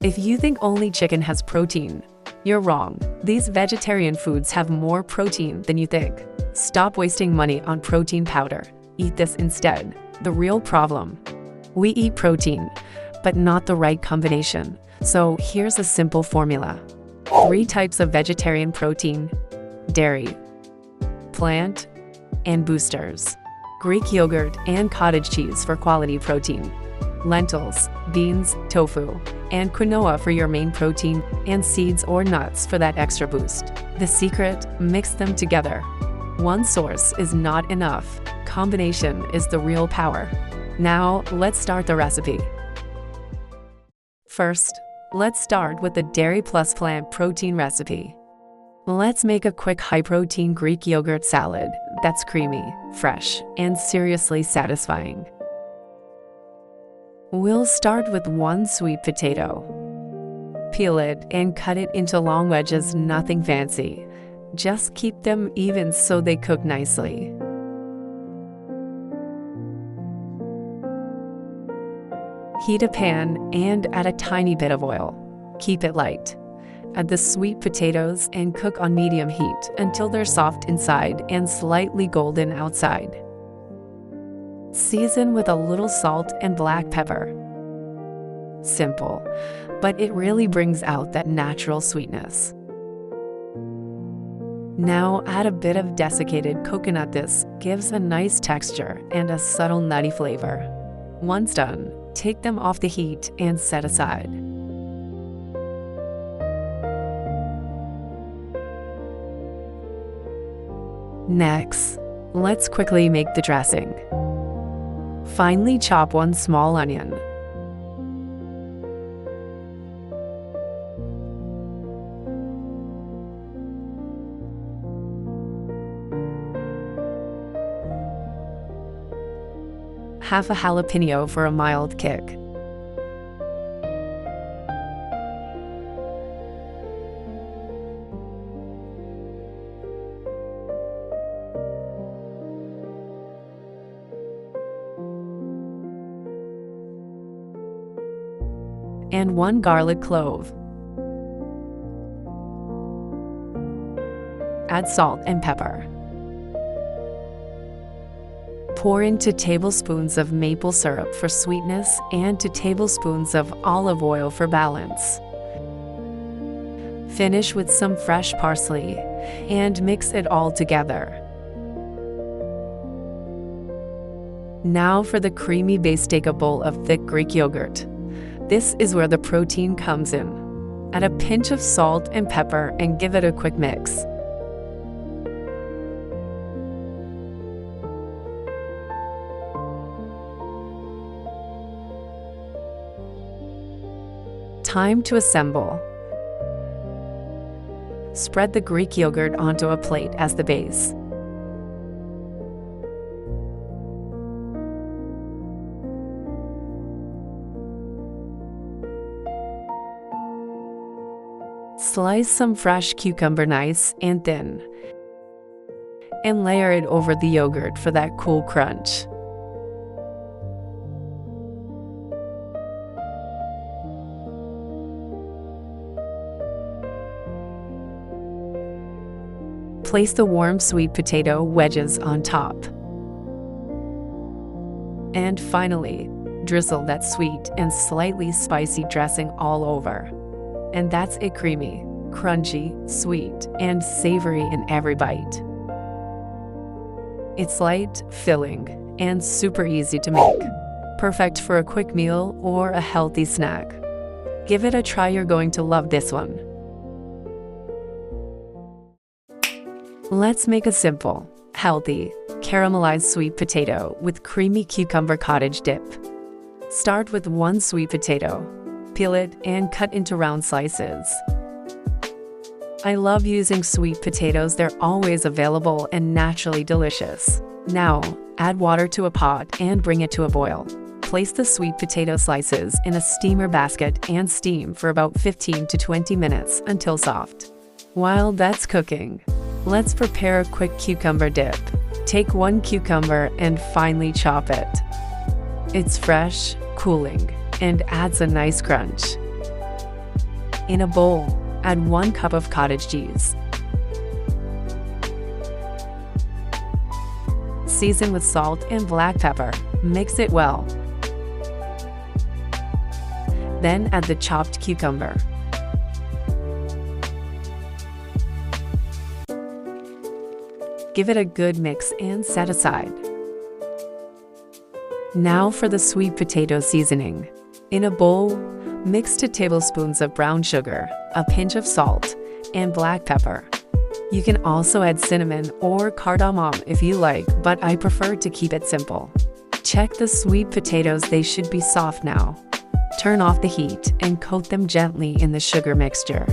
If you think only chicken has protein, you're wrong. These vegetarian foods have more protein than you think. Stop wasting money on protein powder. Eat this instead. The real problem: we eat protein, but not the right combination. So here's a simple formula. 3 types of vegetarian protein: dairy, plant, and boosters. Greek yogurt and cottage cheese for quality protein. Lentils, beans, tofu, and quinoa for your main protein, and seeds or nuts for that extra boost. The secret: mix them together. One source is not enough. Combination is the real power. Now, let's start the recipe. First, let's start with the dairy plus plant protein recipe. Let's make a quick high-protein Greek yogurt salad that's creamy, fresh, and seriously satisfying. We'll start with 1 sweet potato. Peel it and cut it into long wedges, nothing fancy. Just keep them even so they cook nicely. Heat a pan and add a tiny bit of oil. Keep it light. Add the sweet potatoes and cook on medium heat until they're soft inside and slightly golden outside. Season with a little salt and black pepper. Simple, but it really brings out that natural sweetness. Now add a bit of desiccated coconut. This gives a nice texture and a subtle nutty flavor. Once done, take them off the heat and set aside. Next, let's quickly make the dressing. Finely chop 1 small onion. Half a jalapeno for a mild kick. And 1 garlic clove. Add salt and pepper. Pour in 2 tablespoons of maple syrup for sweetness and 2 tablespoons of olive oil for balance. Finish with some fresh parsley and mix it all together. Now for the creamy base, take a bowl of thick Greek yogurt. This is where the protein comes in. Add a pinch of salt and pepper and give it a quick mix. Time to assemble. Spread the Greek yogurt onto a plate as the base. Slice some fresh cucumber nice and thin, and layer it over the yogurt for that cool crunch. Place the warm sweet potato wedges on top. And finally, drizzle that sweet and slightly spicy dressing all over. And that's it: creamy, crunchy, sweet, and savory in every bite. It's light, filling, and super easy to make. Perfect for a quick meal or a healthy snack. Give it a try, you're going to love this one. Let's make a simple, healthy, caramelized sweet potato with creamy cucumber cottage dip. Start with 1 sweet potato. Peel it and cut into round slices. I love using sweet potatoes, they're always available and naturally delicious. Now, add water to a pot and bring it to a boil. Place the sweet potato slices in a steamer basket and steam for about 15 to 20 minutes until soft. While that's cooking, let's prepare a quick cucumber dip. Take 1 cucumber and finely chop it. It's fresh, cooling, and adds a nice crunch. In a bowl, add 1 cup of cottage cheese. Season with salt and black pepper. Mix it well. Then add the chopped cucumber. Give it a good mix and set aside. Now for the sweet potato seasoning. In a bowl, mix 2 tablespoons of brown sugar, a pinch of salt, and black pepper. You can also add cinnamon or cardamom if you like, but I prefer to keep it simple. Check the sweet potatoes, they should be soft now. Turn off the heat and coat them gently in the sugar mixture.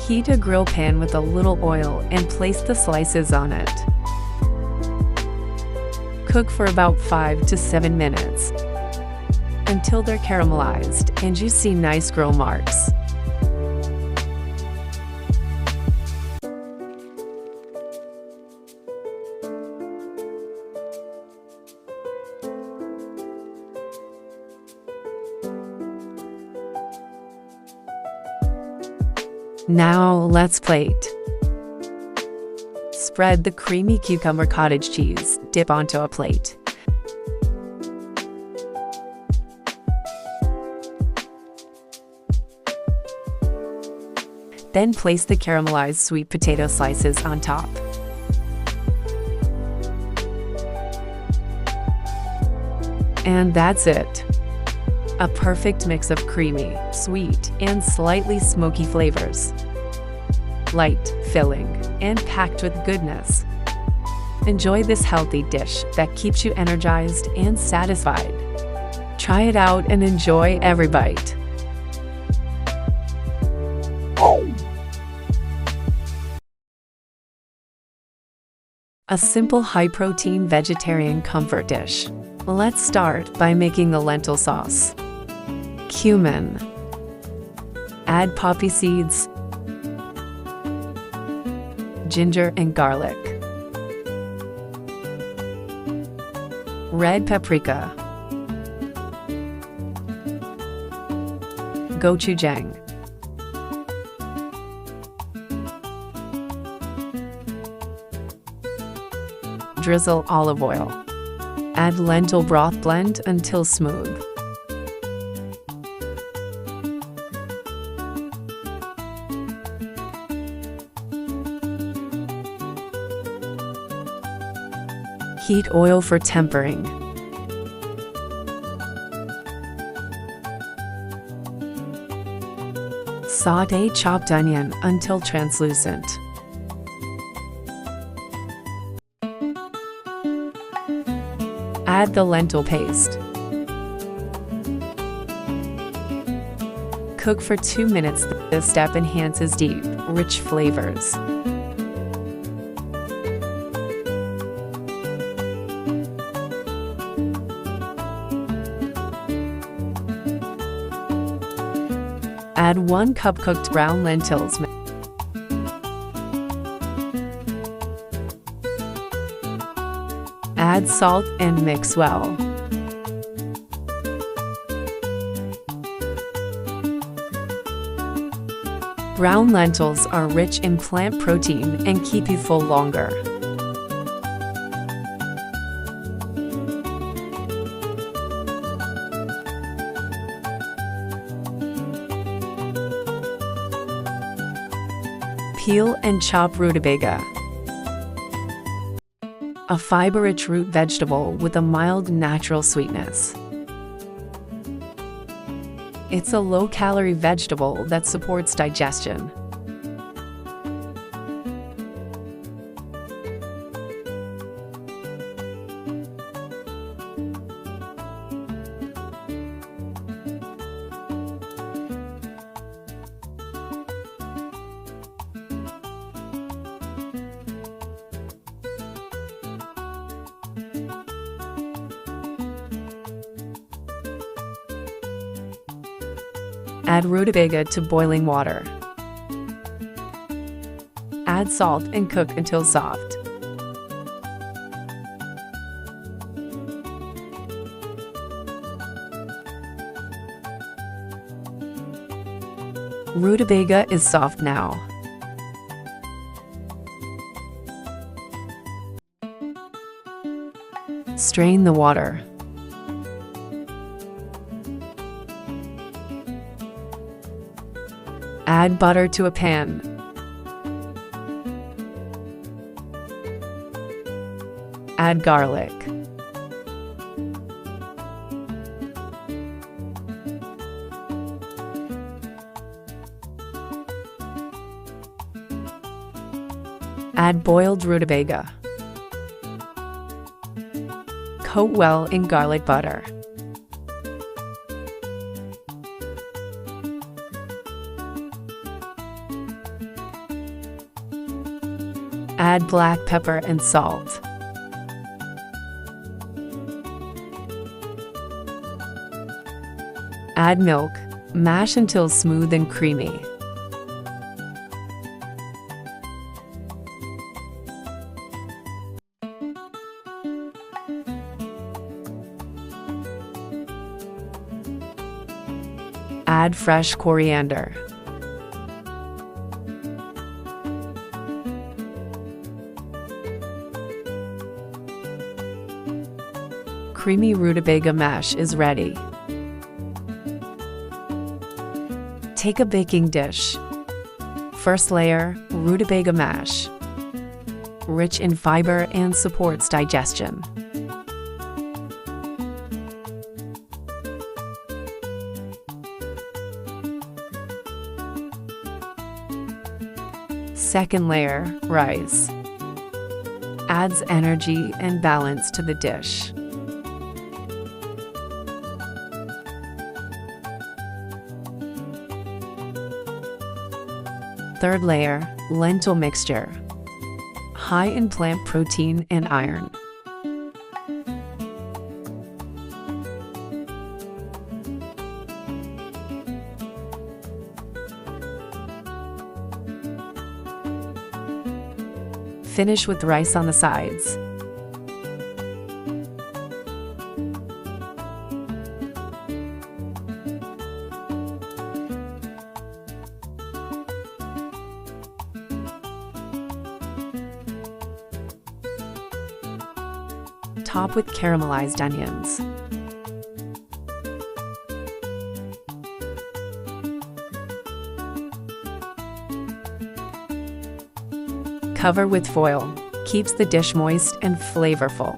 Heat a grill pan with a little oil and place the slices on it. Cook for about 5 to 7 minutes until they're caramelized and you see nice grill marks. Now let's plate. Spread the creamy cucumber cottage cheese, dip onto a plate. Then place the caramelized sweet potato slices on top. And that's it. A perfect mix of creamy, sweet, and slightly smoky flavors. Light, filling, and packed with goodness. Enjoy this healthy dish that keeps you energized and satisfied. Try it out and enjoy every bite. A simple high-protein vegetarian comfort dish. Let's start by making the lentil sauce. Cumin. Add poppy seeds, ginger and garlic, red paprika, gochujang, drizzle olive oil. Add lentil broth, blend until smooth. Heat oil for tempering. Sauté chopped onion until translucent. Add the lentil paste. Cook for 2 minutes. This step enhances deep, rich flavors. Add 1 cup cooked brown lentils. Add salt and mix well. Brown lentils are rich in plant protein and keep you full longer. Peel and chop rutabaga. A fiber-rich root vegetable with a mild natural sweetness. It's a low-calorie vegetable that supports digestion. Add rutabaga to boiling water. Add salt and cook until soft. Rutabaga is soft now. Strain the water. Add butter to a pan. Add garlic. Add boiled rutabaga. Coat well in garlic butter. Add black pepper and salt. Add milk. Mash until smooth and creamy. Add fresh coriander. Creamy rutabaga mash is ready. Take a baking dish. First layer, rutabaga mash. Rich in fiber and supports digestion. Second layer, rice. Adds energy and balance to the dish. Third layer, lentil mixture. High in plant protein and iron. Finish with rice on the sides. Top with caramelized onions. Cover with foil. Keeps the dish moist and flavorful.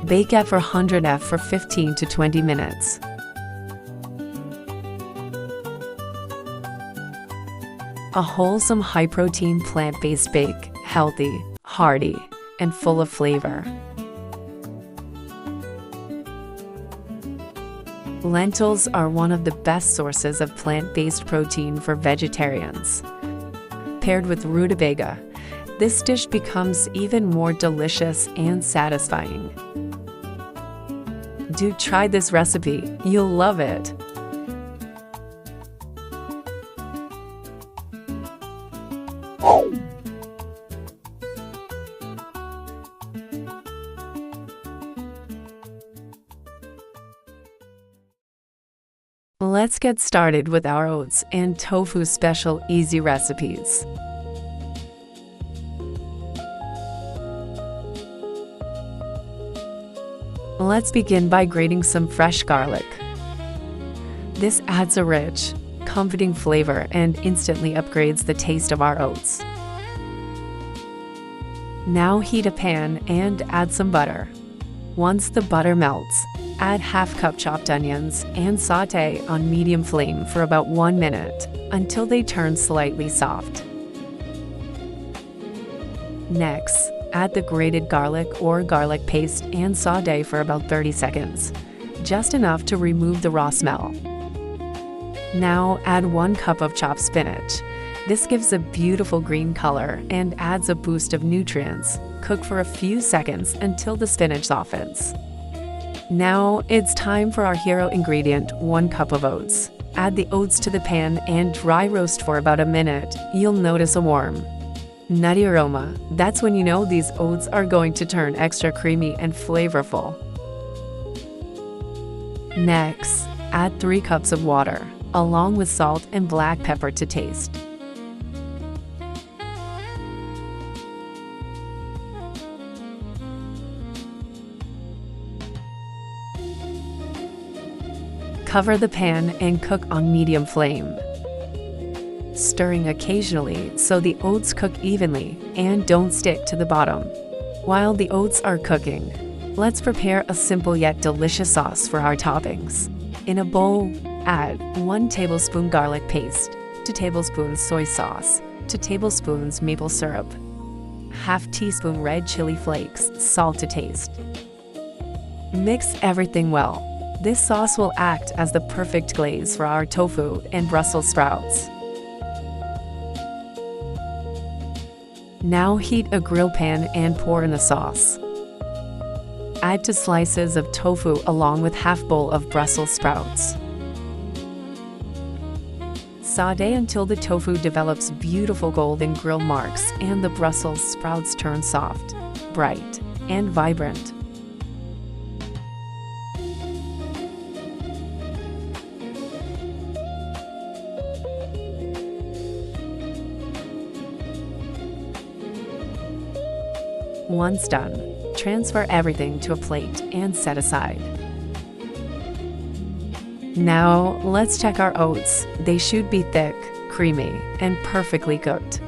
Bake at 400 F for 15 to 20 minutes. A wholesome, high-protein, plant-based bake, healthy, hearty, and full of flavor. Lentils are one of the best sources of plant-based protein for vegetarians. Paired with rutabaga, this dish becomes even more delicious and satisfying. Do try this recipe, you'll love it. Let's get started with our oats and tofu special easy recipes. Let's begin by grating some fresh garlic. This adds a rich, comforting flavor and instantly upgrades the taste of our oats. Now heat a pan and add some butter. Once the butter melts, add ½ cup chopped onions and sauté on medium flame for about 1 minute until they turn slightly soft. Next, add the grated garlic or garlic paste and sauté for about 30 seconds, just enough to remove the raw smell. Now add 1 cup of chopped spinach. This gives a beautiful green color and adds a boost of nutrients. Cook for a few seconds until the spinach softens. Now it's time for our hero ingredient, 1 cup of oats. Add the oats to the pan and dry roast for about a minute. You'll notice a warm, nutty aroma. That's when you know these oats are going to turn extra creamy and flavorful. Next, add 3 cups of water, along with salt and black pepper to taste. Cover the pan and cook on medium flame, stirring occasionally so the oats cook evenly and don't stick to the bottom. While the oats are cooking, let's prepare a simple yet delicious sauce for our toppings. In a bowl, add 1 tablespoon garlic paste, 2 tablespoons soy sauce, 2 tablespoons maple syrup, ½ teaspoon red chili flakes, salt to taste. Mix everything well. This sauce will act as the perfect glaze for our tofu and Brussels sprouts. Now heat a grill pan and pour in the sauce. Add 2 slices of tofu along with ½ bowl of Brussels sprouts. Sauté until the tofu develops beautiful golden grill marks and the Brussels sprouts turn soft, bright, and vibrant. Once done, transfer everything to a plate and set aside. Now, let's check our oats. They should be thick, creamy, and perfectly cooked.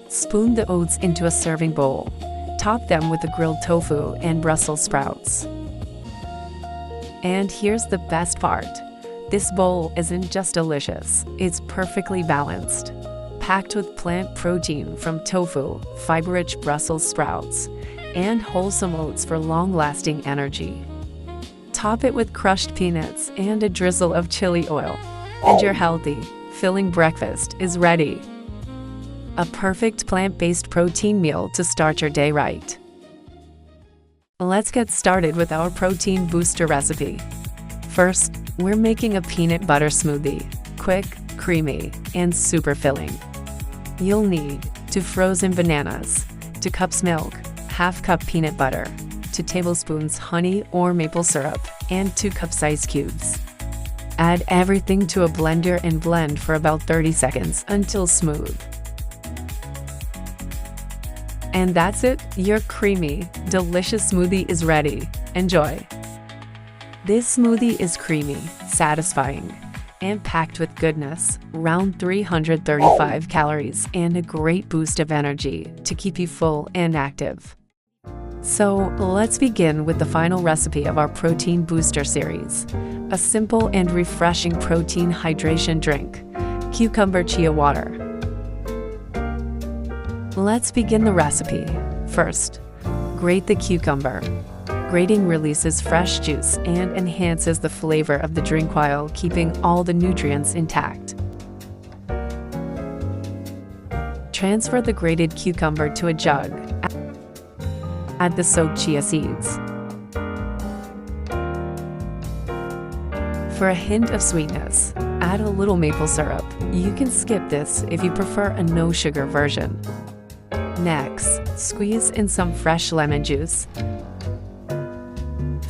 Spoon the oats into a serving bowl. Top them with the grilled tofu and Brussels sprouts. And here's the best part. This bowl isn't just delicious, it's perfectly balanced. Packed with plant protein from tofu, fiber-rich Brussels sprouts, and wholesome oats for long-lasting energy. Top it with crushed peanuts and a drizzle of chili oil, and your healthy, filling breakfast is ready. A perfect plant-based protein meal to start your day right. Let's get started with our protein booster recipe. First, we're making a peanut butter smoothie. Quick, creamy, and super filling. You'll need 2 frozen bananas, 2 cups milk, ½ cup peanut butter, 2 tablespoons honey or maple syrup, and 2 cups ice cubes. Add everything to a blender and blend for about 30 seconds until smooth. And that's it, your creamy, delicious smoothie is ready. Enjoy! This smoothie is creamy, satisfying, and packed with goodness, around 335 calories and a great boost of energy to keep you full and active. So let's begin with the final recipe of our protein booster series, a simple and refreshing protein hydration drink, cucumber chia water. Let's begin the recipe. First, grate the cucumber. Grating releases fresh juice and enhances the flavor of the drink while keeping all the nutrients intact. Transfer the grated cucumber to a jug. Add the soaked chia seeds. For a hint of sweetness, add a little maple syrup. You can skip this if you prefer a no-sugar version. Next, squeeze in some fresh lemon juice.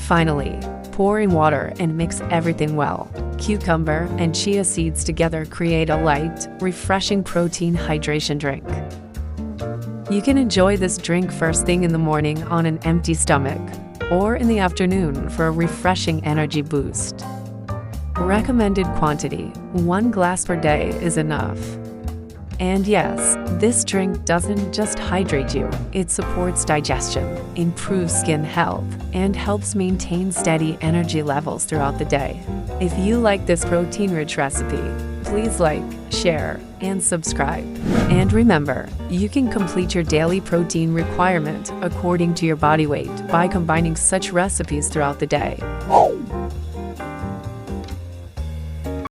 Finally, pour in water and mix everything well. Cucumber and chia seeds together create a light, refreshing protein hydration drink. You can enjoy this drink first thing in the morning on an empty stomach, or in the afternoon for a refreshing energy boost. Recommended quantity: 1 glass per day is enough. And yes, this drink doesn't just hydrate you, it supports digestion, improves skin health, and helps maintain steady energy levels throughout the day. If you like this protein-rich recipe, please like, share, and subscribe. And remember, you can complete your daily protein requirement according to your body weight by combining such recipes throughout the day.